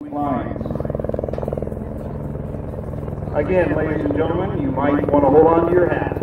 lines. Again, ladies and gentlemen, you might want to hold on to your hat.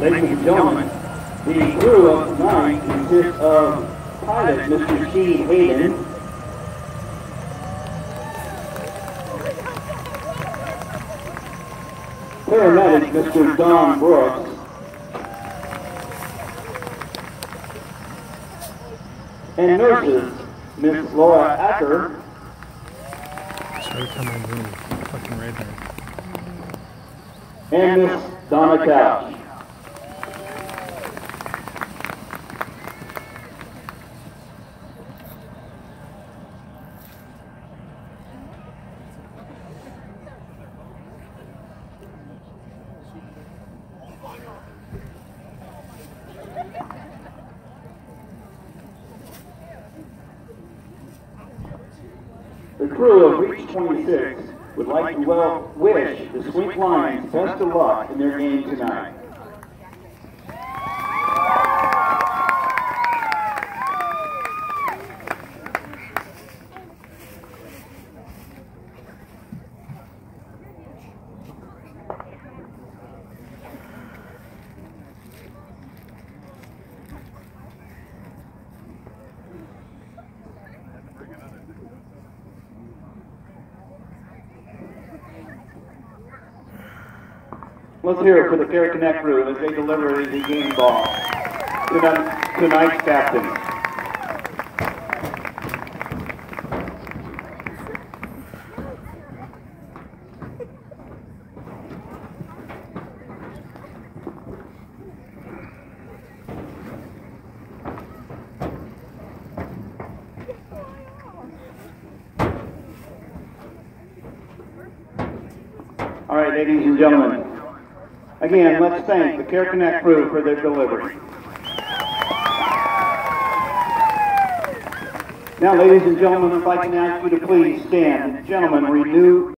Ladies and gentlemen, the crew of tonight consists of pilot Mr. Steve Hayden, paramedic Mr. Don Brooks, and nurses Miss Laura Acker, and Miss Donna Couch. The crew of Reach 26 would like to wish the Sweet Lions best of luck in their game tonight. Let's hear it for the Fair Connect crew as they deliver the game ball to tonight's captain. All right, ladies and gentlemen. Again, let's thank the Care Connect crew for their delivery. Now, ladies and gentlemen, if I can ask you to please stand. Gentlemen, renew